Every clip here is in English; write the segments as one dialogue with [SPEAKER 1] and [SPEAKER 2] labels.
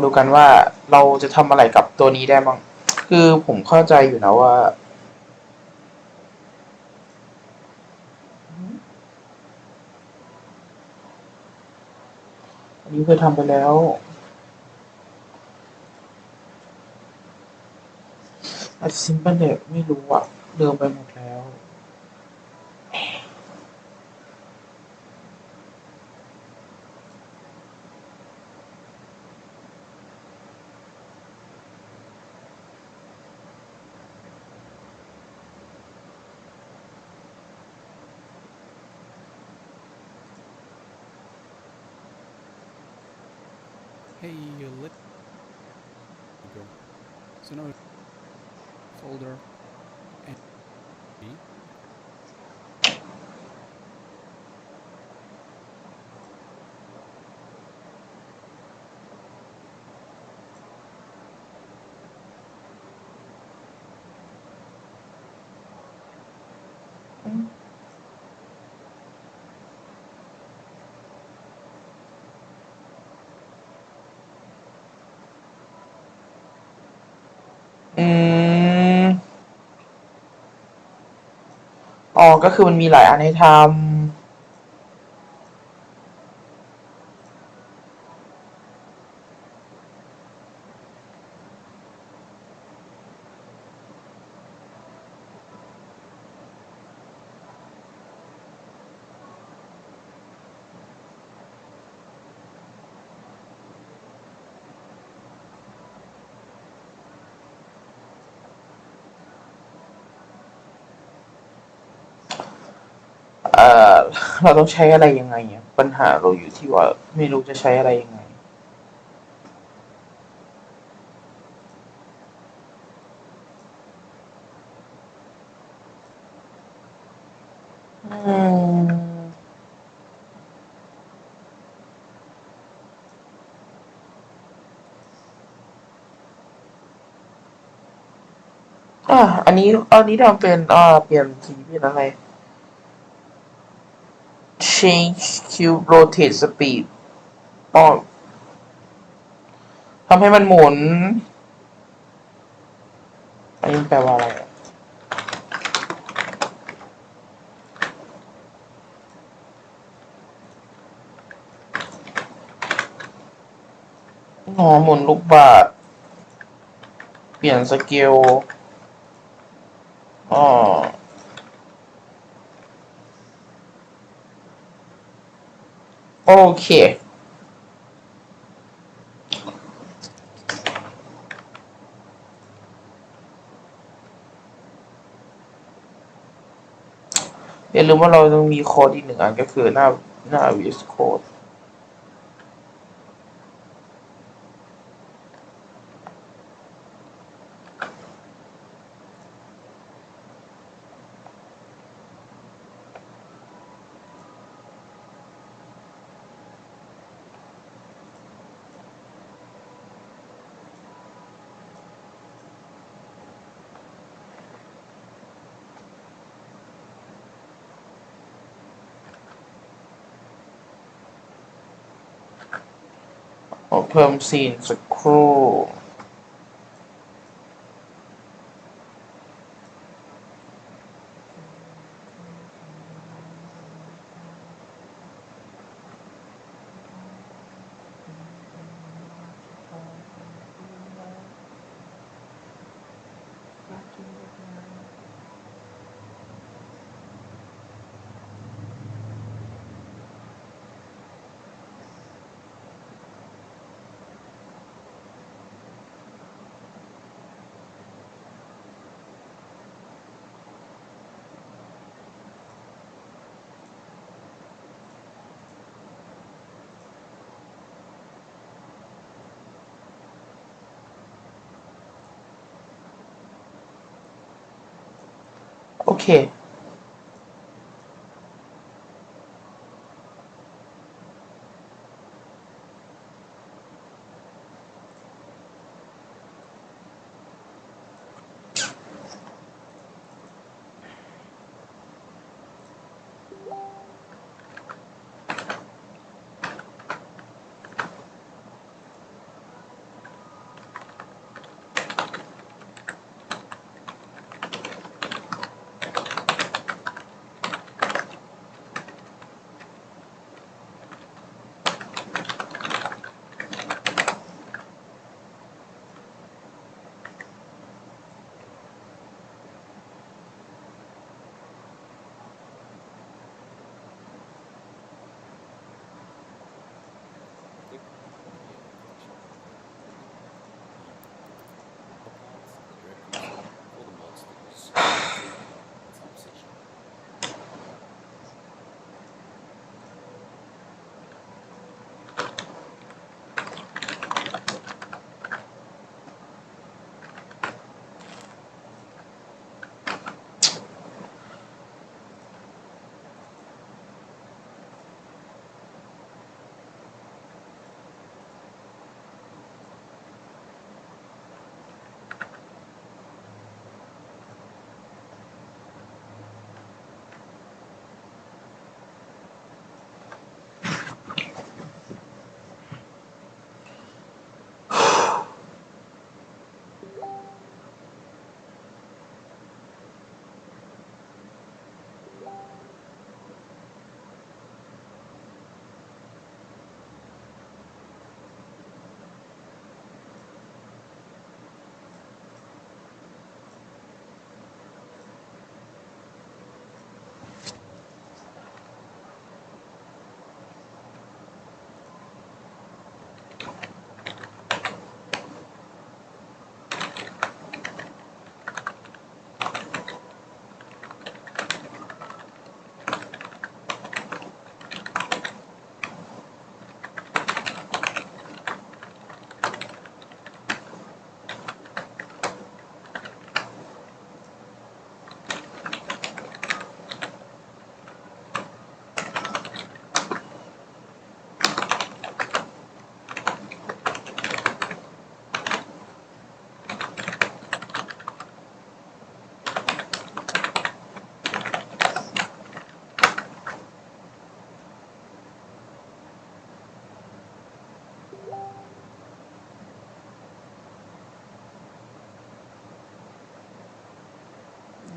[SPEAKER 1] ดูกันว่าเราจะทำอะไรกับตัวนี้ได้บ้างคือผมเข้าใจอยู่นะว่าอันนี้เคยทำไปแล้วอาจจะซิมเปิลเด็กไม่รู้อะเดิมไปหมดแล้ว
[SPEAKER 2] Hey, let me go. So now folder and B.
[SPEAKER 1] อืมอ๋อก็คือมันมีหลายอันให้ทำเอ่อเราต้องใช้อะไรยังไงอะปัญหาเราอยู่ที่ว่าไม่รู้จะใช้อะไรยังไงอืมอันนี้ทำเป็นเปลี่ยนสีเป็นอะไร change cube rotate speed อ๋อทำให้มันหมุนอันนี้แปลว่าอะไรอะอ๋อหมุนลูกบาศก์เปลี่ยนสเกลอ๋อโอเคอย่าลืมว่าเราต้องมีโค้ดอีกหนึ่งอันก็คือหน้า VS Code เพิ่มซีนสักครู่โอเค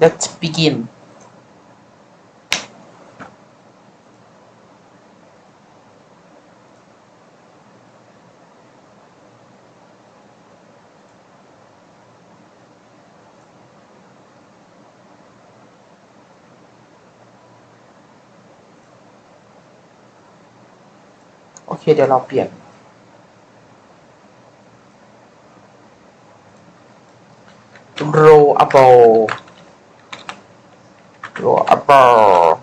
[SPEAKER 1] let's begin โอเคเดี๋ยวเราเปลี่ยน rollable rollable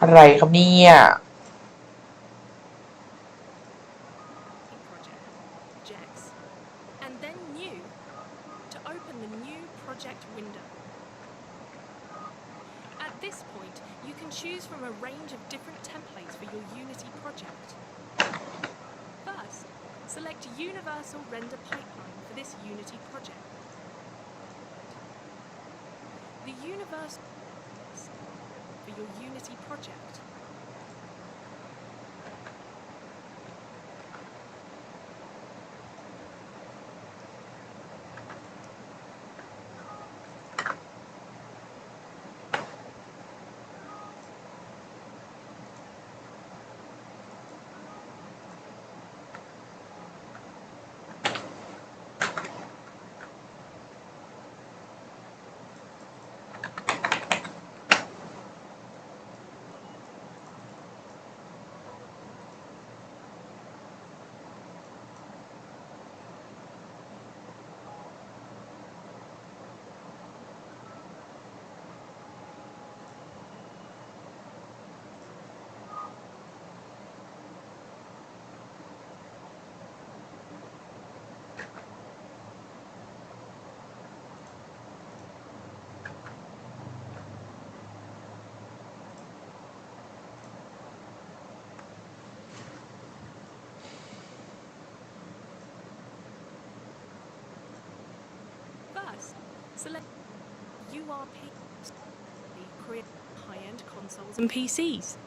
[SPEAKER 1] อะไรครับเนี่ย
[SPEAKER 3] projects and then new to open the new project window. At this point, you can choose from a range of different templates for your Unity project. First, select Universal Render Pipeline for this Unity project. The Universal for your Unity project. First, select URP create high-end consoles and PCs.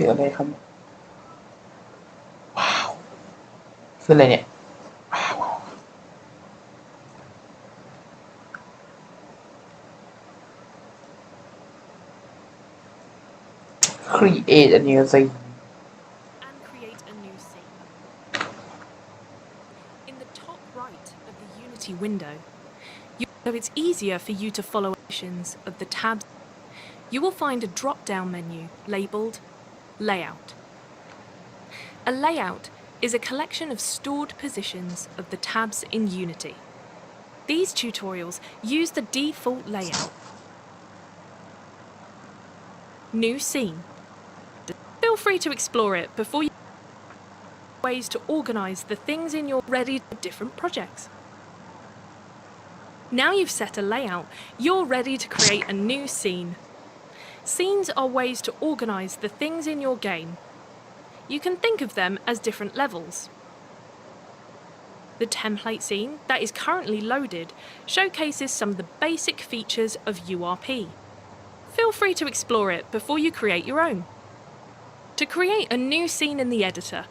[SPEAKER 1] คืออะไรครับว้าวคืออะไรเนี่ยว้าว create a new thing
[SPEAKER 3] and create a new scene. In the top right of the Unity window, so it's easier for you to follow actions of the tabs. You will find a drop-down menu labelled Layout. A layout is a collection of stored positions of the tabs in Unity. These tutorials use the default layout. New scene. Feel free to explore it before you ways to organise the things in your ready different projects. Now you've set a layout, you're ready to create a new scene. Scenes are ways to organise the things in your game. You can think of them as different levels. The template scene that is currently loaded showcases some of the basic features of URP. Feel free to explore it before you create your own. To create a new scene in the editor,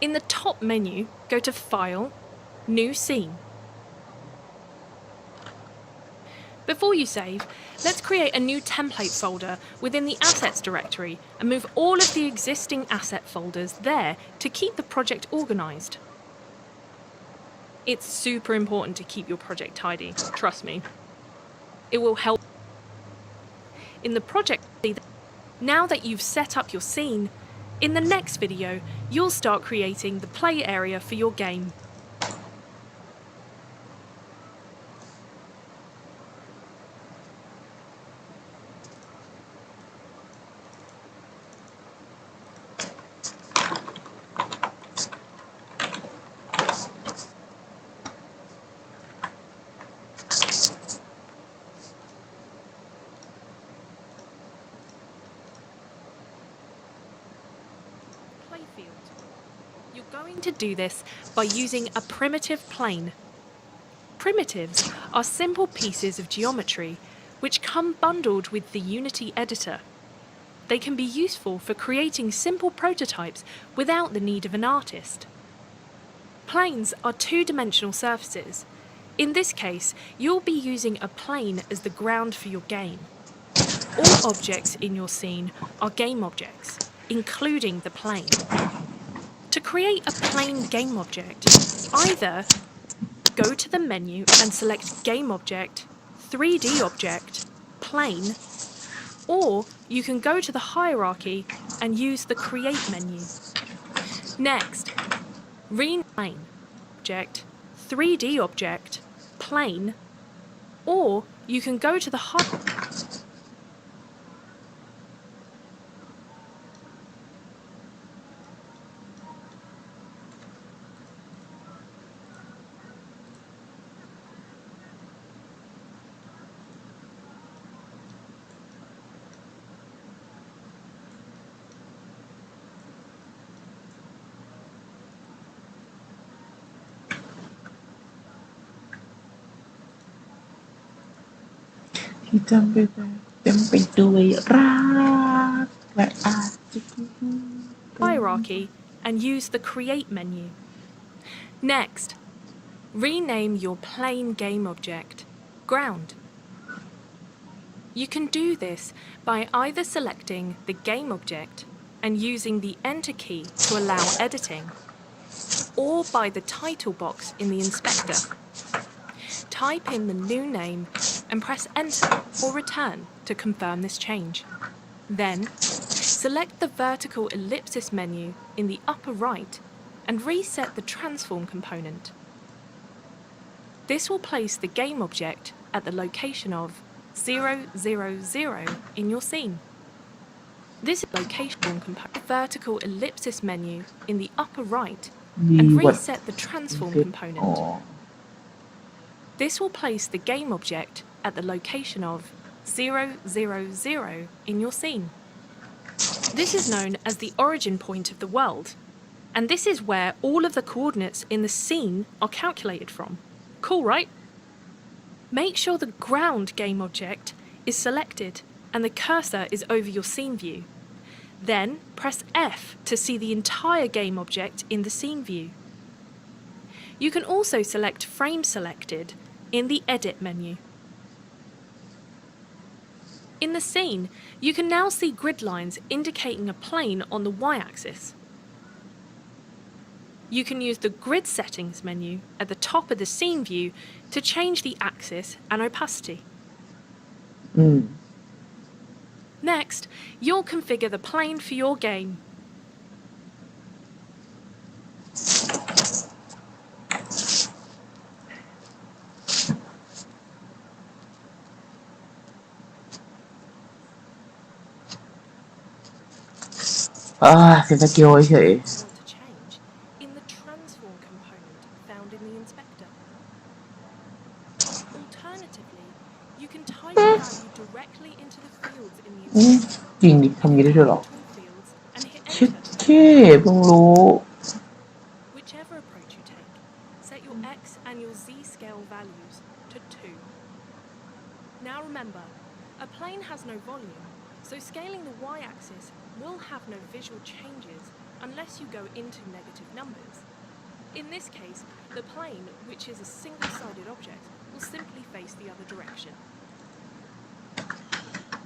[SPEAKER 3] in the top menu, go to File, New Scene. Before you save, let's create a new template folder within the Assets directory and move all of the existing asset folders there to keep the project organised. It's super important to keep your project tidy, trust me. It will help. In the project, now that you've set up your scene, in the next video, you'll start creating the play area for your game. Playfield. You're going to do this by using a primitive plane. Primitives are simple pieces of geometry which come bundled with the Unity editor. They can be useful for creating simple prototypes without the need of an artist. Planes are two-dimensional surfaces. In this case, you'll be using a plane as the ground for your game. All objects in your scene are game objects, including the plane. To create a plane game object, either go to the menu and select Game Object, 3D Object, Plane, or you can go to the hierarchy and use the Create menu. Next, rename Plane Object, 3D Object, Plane, or you can go to the
[SPEAKER 1] ที่จำไปเต็มไปด้วยรักและอาจจะ
[SPEAKER 3] hierarchy and use the Create menu. Next, rename your plane game object Ground. You can do this by either selecting the game object and using the Enter key to allow editing, or by the title box in the inspector. Type in the new name and press Enter or Return to confirm this change. Then, select the vertical ellipsis menu in the upper right and reset the transform component. This will place the game object at the location of 0, 0, 0 in your scene. This location component, vertical ellipsis menu in the upper right and reset the transform component. This will place the game object at the location of 0, 0, 0 in your scene. This is known as the origin point of the world, and this is where all of the coordinates in the scene are calculated from. Cool, right? Make sure the ground game object is selected and the cursor is over your scene view. Then press F to see the entire game object in the scene view. You can also select Frame Selected in the Edit menu. In the scene, you can now see grid lines indicating a plane on the y-axis. You can use the Grid Settings menu at the top of the scene view to change the axis and opacity. Next, you'll configure the plane for your game.
[SPEAKER 1] Ah, เป็นสกิลเฉย
[SPEAKER 3] Want to change in the transform component found in the inspector. Alternatively, you can type the value directly into the fields in the
[SPEAKER 1] อืม
[SPEAKER 3] inspector.
[SPEAKER 1] จริงดิทำงี้ได้ด้วยเหรอ
[SPEAKER 3] Between fields and hit
[SPEAKER 1] เช็ด
[SPEAKER 3] enter.
[SPEAKER 1] เท่เพิ่งรู้
[SPEAKER 3] Whichever approach you take, set your X and your Z scale values to 2. Now remember, a plane has no volume, so scaling the y-axis will have no visual changes unless you go into negative numbers. In this case, the plane, which is a single-sided object, will simply face the other direction.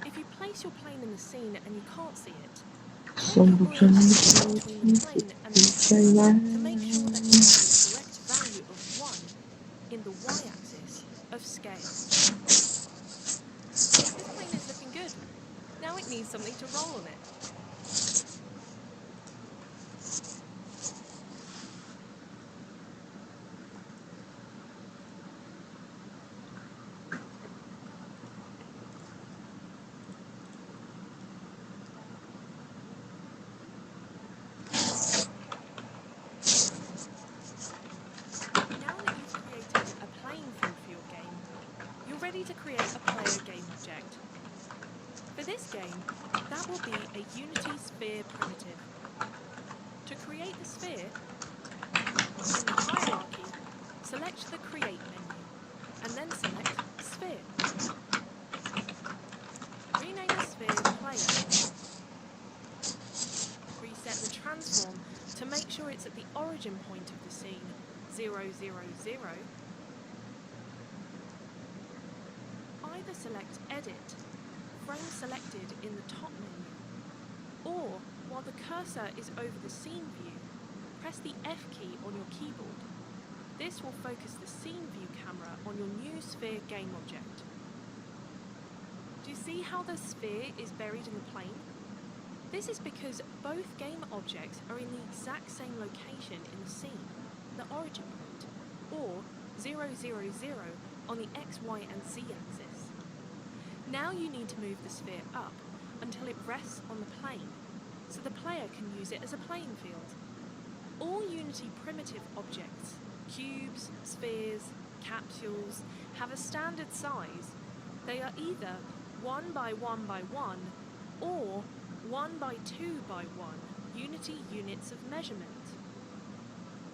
[SPEAKER 3] If you place your plane in the scene and you can't see it,
[SPEAKER 1] สมบูรณ์
[SPEAKER 3] between the plane and the camera to make sure that you have the correct value of 1 in the y-axis of scale. This plane is looking good. Now it needs something to roll on it. Now that you've created a playing field for your game, you're ready to create a player game object. For this game, that will be a Unity sphere primitive. To create the sphere, in the hierarchy, select the Create menu, and then select Sphere. Rename the sphere Player. Reset the transform to make sure it's at the origin point of the scene, 0, 0, 0. Either select Edit, Frame Selected in the top menu, or while the cursor is over the scene view, press the F key on your keyboard. This will focus the scene view camera on your new sphere game object. Do you see how the sphere is buried in the plane? This is because both game objects are in the exact same location in the scene, the origin point, or 0, 0, 0 on the X, Y, and Z axis. Now you need to move the sphere up until it rests on the plane, so the player can use it as a playing field. All Unity primitive objects, cubes, spheres, capsules, have a standard size. They are either 1 by 1 by 1 or 1 by 2 by 1 Unity units of measurement.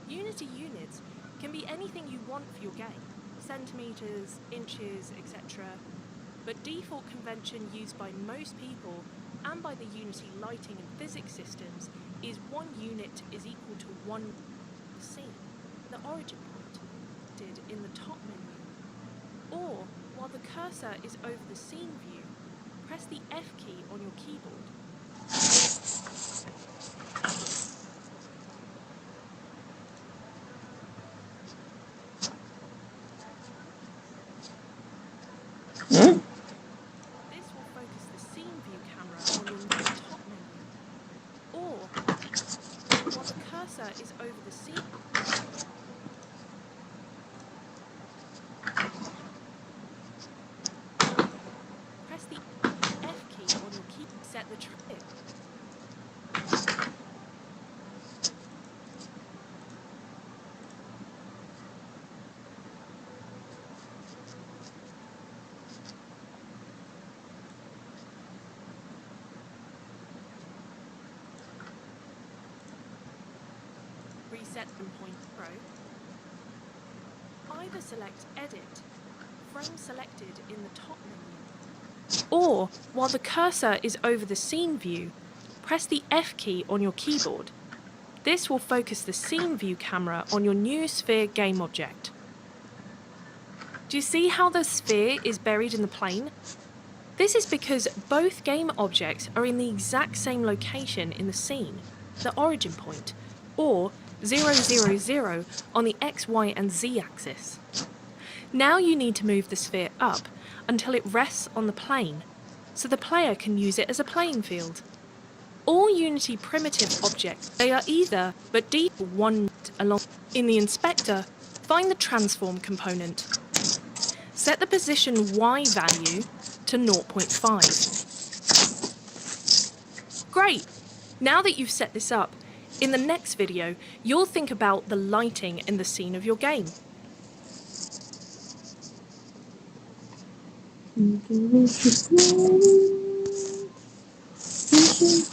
[SPEAKER 3] Unity units can be anything you want for your game, centimeters, inches, etc. But default convention used by most people and by the Unity lighting and physics systems is 1 unit is equal to 1 scene, the origin point, did in the top menu. Or, while the cursor is over the scene view, press the F key on your keyboard. This will focus the scene view camera on your top menu. Or, while the cursor is over the scene, press the F key on your key. Set the trigger. Reset from point Pro. Either select Edit, Frame Selected in the top menu, or while the cursor is over the scene view, press the F key on your keyboard. This will focus the scene view camera on your new sphere game object. Do you see how the sphere is buried in the plane? This is because both game objects are in the exact same location in the scene, the origin point, or 0, 0, 0 on the X, Y, and Z axis. Now you need to move the sphere up until it rests on the plane, so the player can use it as a playing field. All Unity primitive objects, they are either but default one along. In the inspector, find the transform component. Set the position Y value to 0.5. Great! Now that you've set this up, in the next video, you'll think about the lighting in the scene of your game. 'But what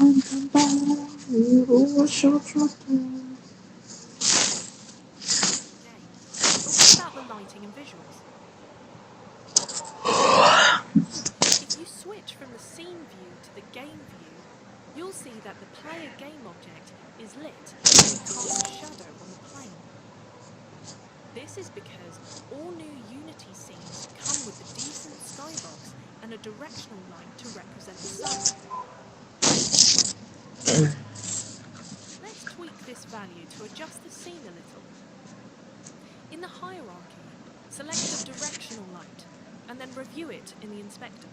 [SPEAKER 3] about the lighting and visuals? If you switch from the scene view to the game view, you'll see that the player game object is lit and it casts a shadow on the plane. This is because all new Unity scenes come with the default skybox and a directional light to represent the sun. Let's tweak this value to adjust the scene a little. In the hierarchy, select the directional light and then review it in the inspector.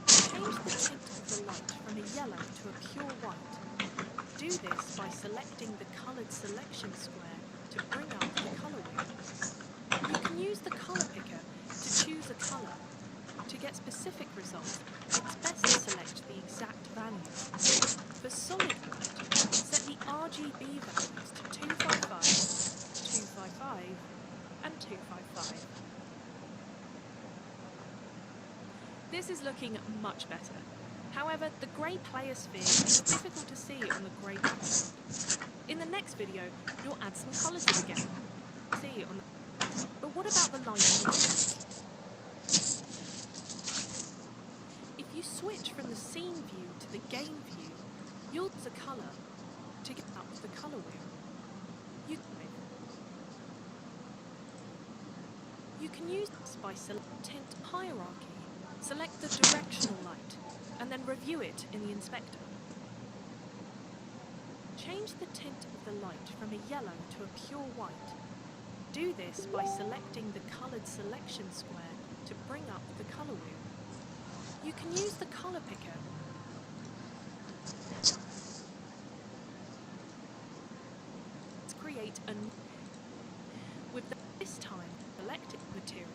[SPEAKER 3] Change the tint of the light from a yellow to a pure white. Do this by selecting the coloured selection square to bring up the colour wheel. You can use the colour picker to choose a colour. To get specific results, it's best to select the exact value. For solid white, set the RGB values to 255, 255, and 255. This is looking much better. However, the grey player sphere is difficult to see on the grey background. In the next video, you'll add some colour to the game. But what about the lighting? If you switch from the scene view to the game view, you'll use a colour to get up the colour wheel. You can use this by selecting tint hierarchy. Select the directional light and then review it in the inspector. Change the tint of the light from a yellow to a pure white. Do this by selecting the coloured selection square to bring up the colour wheel. You can use the colour picker. Let's create a with this time selected material.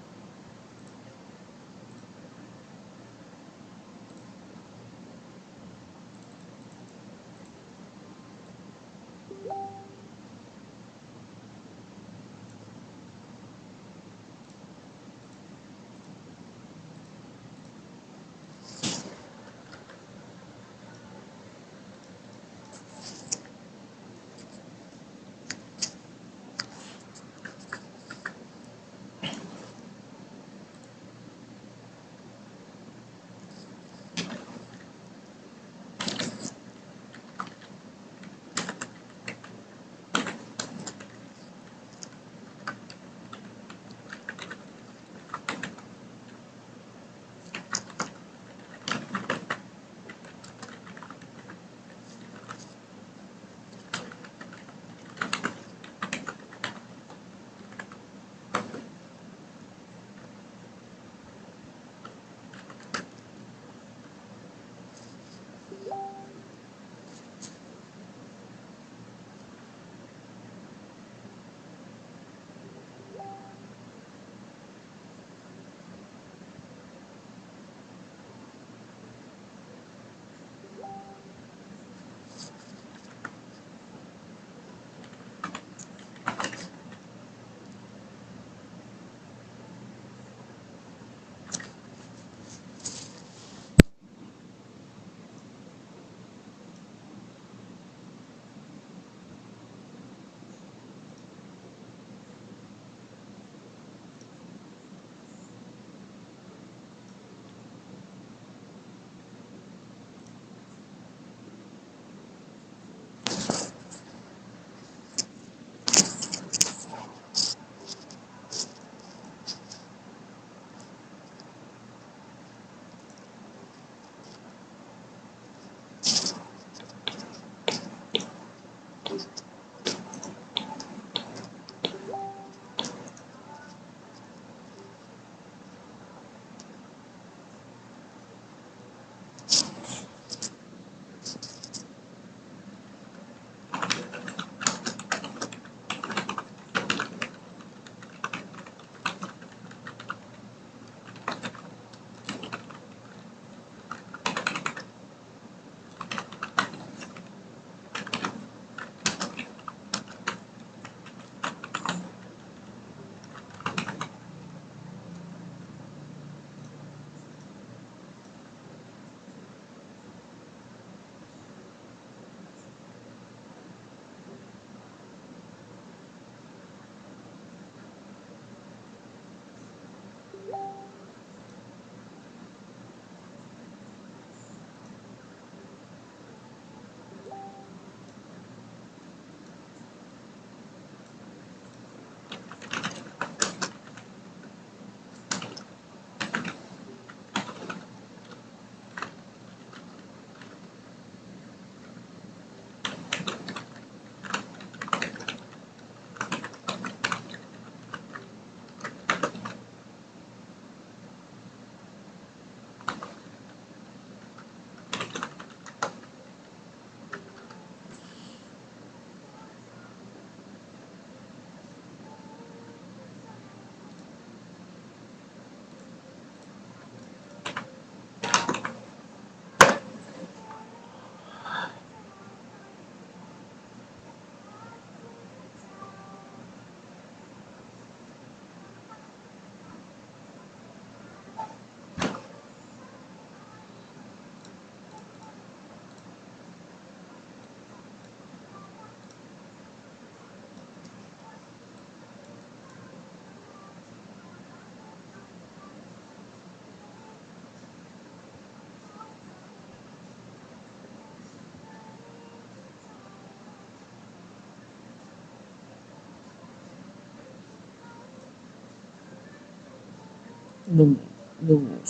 [SPEAKER 1] 1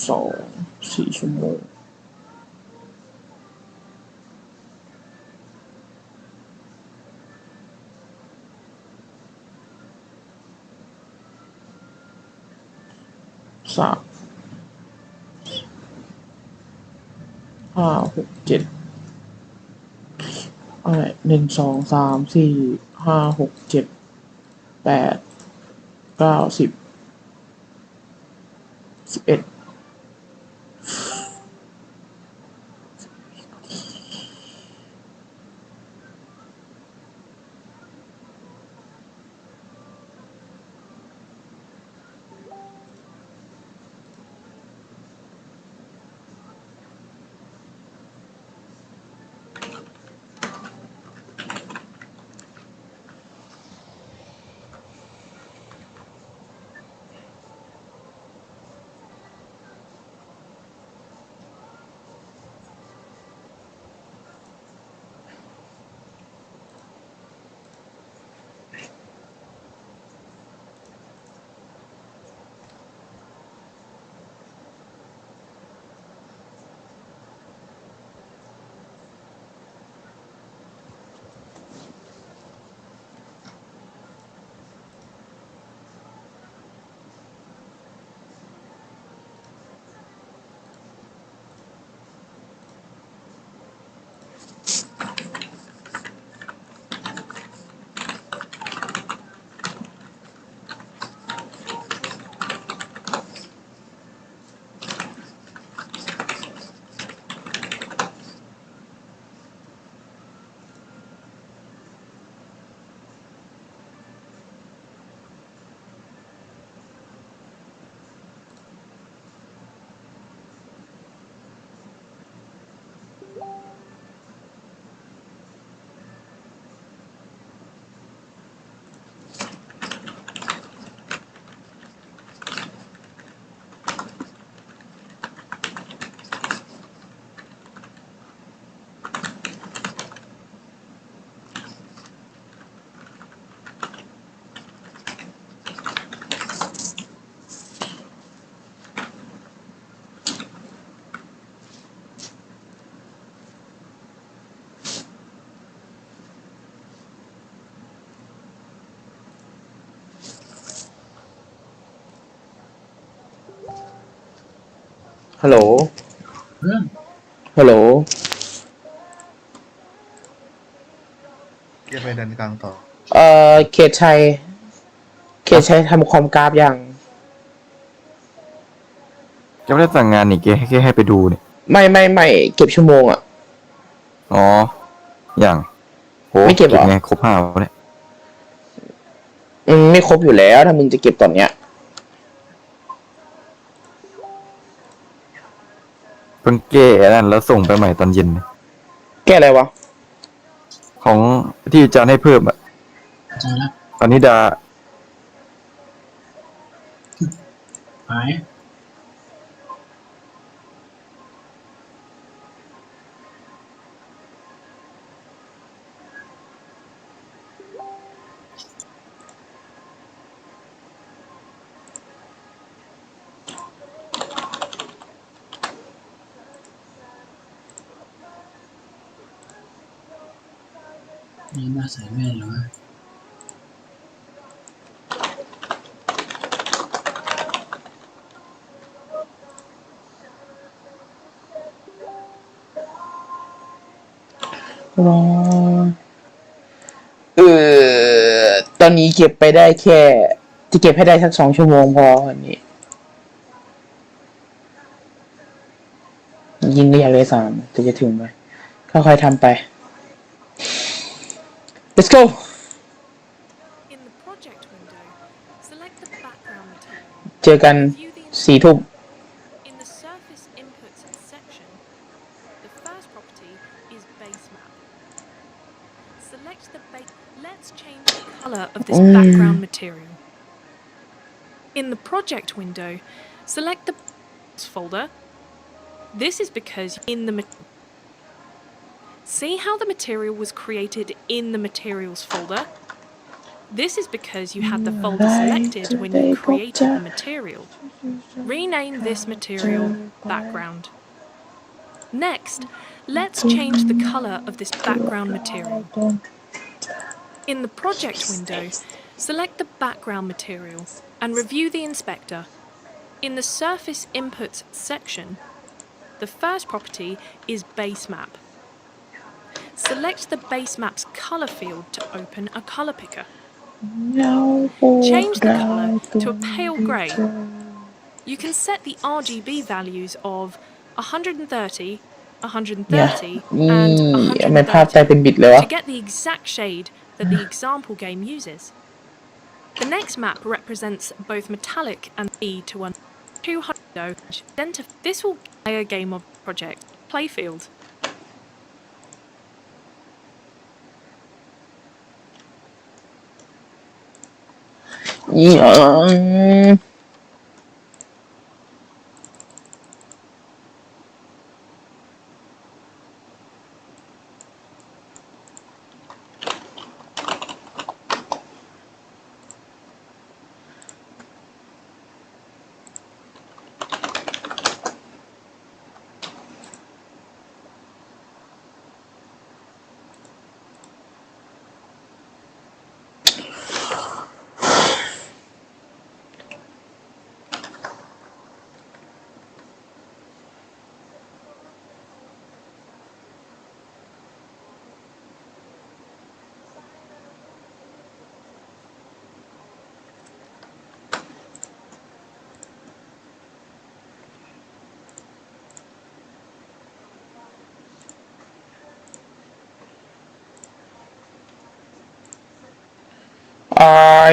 [SPEAKER 1] 2 4 ชั่วโมง3 5 6 7อะไร1 2 3 4 5 6 7 8 9 10 11ฮัลโหลฮัลโหล
[SPEAKER 4] จะไปดันกลางต่อ
[SPEAKER 1] เขตชัยทำคอมกราฟยัง
[SPEAKER 5] ยังไม่ได้สั่งงานนี่แค่ให้ไปดูเนี่ย
[SPEAKER 1] ไม่เก็บชั่วโมงอ่ะ
[SPEAKER 5] อ๋ออย่างโห
[SPEAKER 1] ไม่เก็บหรอ
[SPEAKER 5] ไงครบ5แล้วเนี่ย
[SPEAKER 1] ไม่ครบอยู่แล้วถ้ามึงจะเก็บตอนเนี้ย
[SPEAKER 5] เพิ่งแก้นั่นแล้วส่งไปใหม่ตอนเย็น
[SPEAKER 1] แก้อะไรวะ
[SPEAKER 5] ของที่อาจารย์ให้เพิ่มอ่ะตอนนี้ดา
[SPEAKER 4] หายนี่มาใส่แว่นเหรอ
[SPEAKER 1] ตอนนี้เก็บไปได้แค่จะเก็บให้ได้สัก2 ชั่วโมงพออันนี้ยิงก็อยากได้3จะถึงไหมค่อยๆทำไป let's go
[SPEAKER 3] In the project window, select the background material.
[SPEAKER 1] เจอกัน4 ทุ่ม
[SPEAKER 3] In the surface inputs section, the first property is base map. Select the base. Let's change the color of this background material. In the project window, select the folder. This is because in the see how the material was created in the materials folder? This is because you had the folder selected when you created the material. Rename this material background. Next, let's change the color of this background material. In the project window, select the background material and review the inspector. In the surface inputs section, the first property is base map. Select the base map's color field to open a color picker. Change the color to a pale gray. You can set the RGB values of 130, 130, and
[SPEAKER 1] ไม่ภาพใจเป็นบิตเลยวะ
[SPEAKER 3] to get the exact shade that the example game uses. The next map represents both metallic and E to 200. This will play a game of project playfield.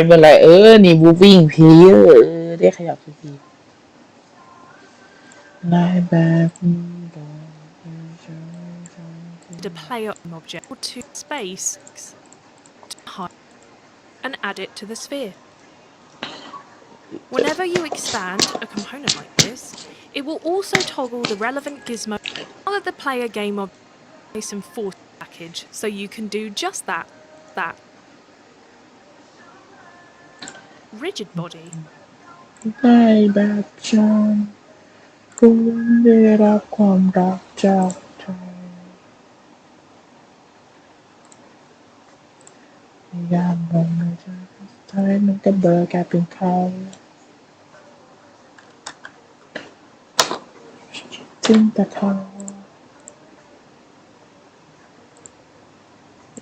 [SPEAKER 3] เป็นไรนี่ moving player ได้ขยับสักทีลายแบบนี้ The player object to space and add it to the sphere. Whenever you expand a component like this, it will also toggle the relevant gizmo of the player game object some force package, so you can do just that. Rigid body.
[SPEAKER 1] ได้แบบฉันคุณได้รับความรักจากเธอยามลงในใจสุดท้ายมันก็เบลอกลายเป็นเขาจึงแต่เขา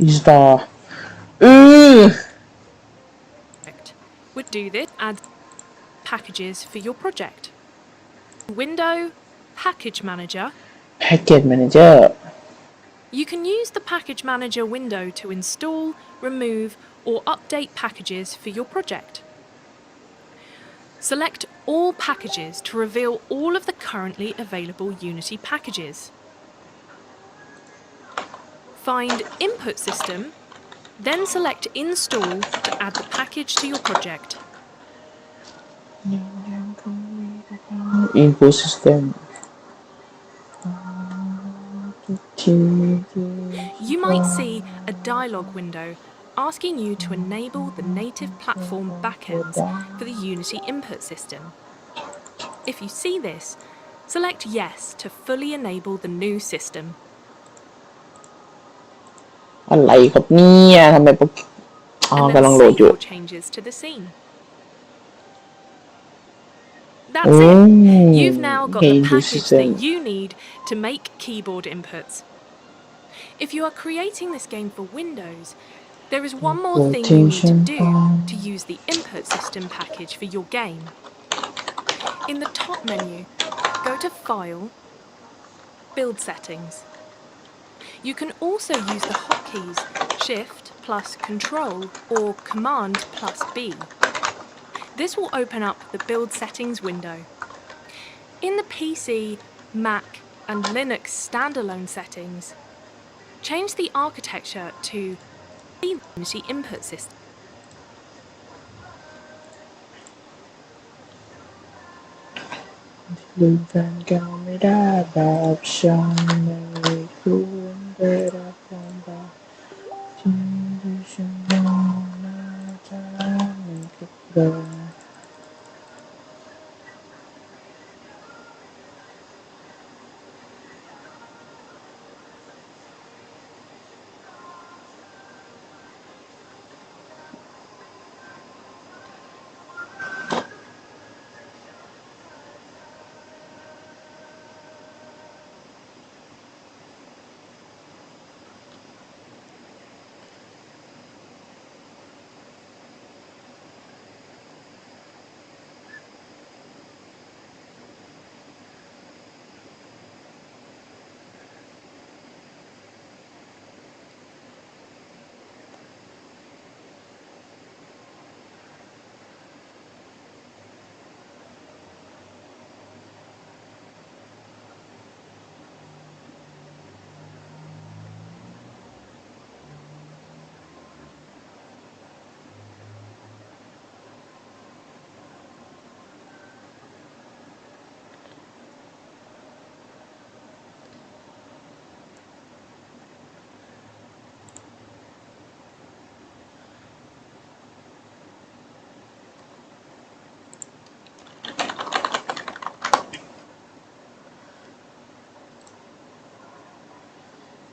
[SPEAKER 1] อีสตาร์
[SPEAKER 3] would do this, add packages for your project. Window, Package Manager.
[SPEAKER 1] Package Manager.
[SPEAKER 3] You can use the Package Manager window to install, remove, or update packages for your project. Select all packages to reveal all of the currently available Unity packages. Find Input System, then select Install to add the package to your project.
[SPEAKER 1] Input System.
[SPEAKER 3] You might see a dialog window asking you to enable the native platform backends for the Unity input system. If you see this, select Yes to fully enable the new system.
[SPEAKER 1] อะไรครับเนี่ยทำไมกำลังโหลดอยู่
[SPEAKER 3] changes to the scene. That's it. You've now got the package that you need to make keyboard inputs. If you are creating this game for Windows, there is one more thing you need to do to use the input system package for your game. In the top menu, go to File, Build Settings. You can also use the hotkeys Shift plus Control or Command plus B. This will open up the Build Settings window. In the PC, Mac, and Linux standalone settings, change the architecture to the Unity input system.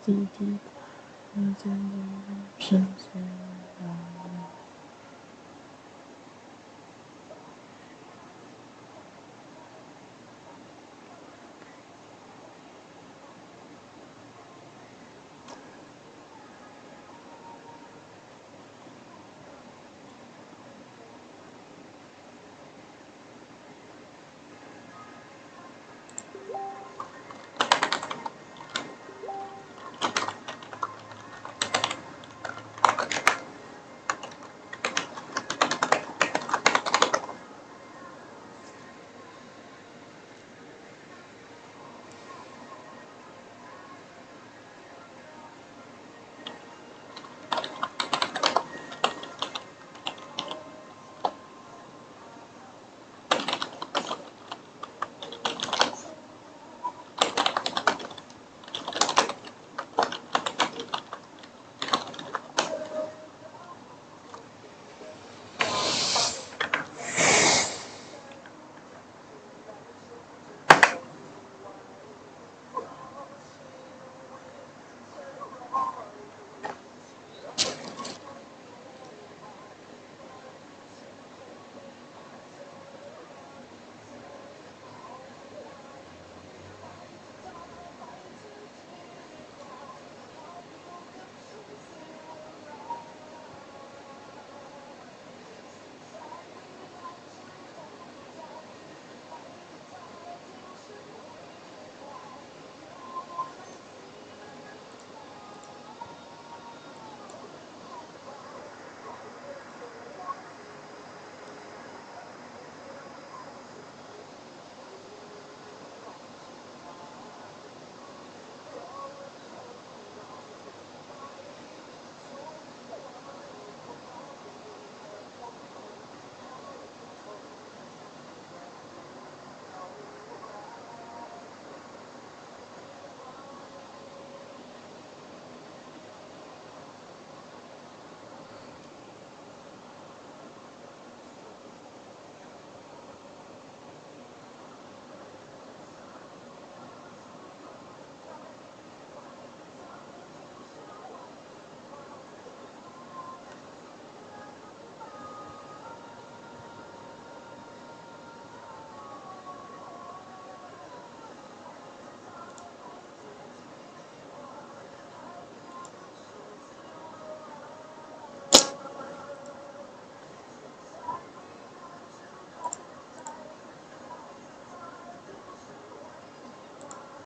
[SPEAKER 1] 滴滴，你真的偏随我。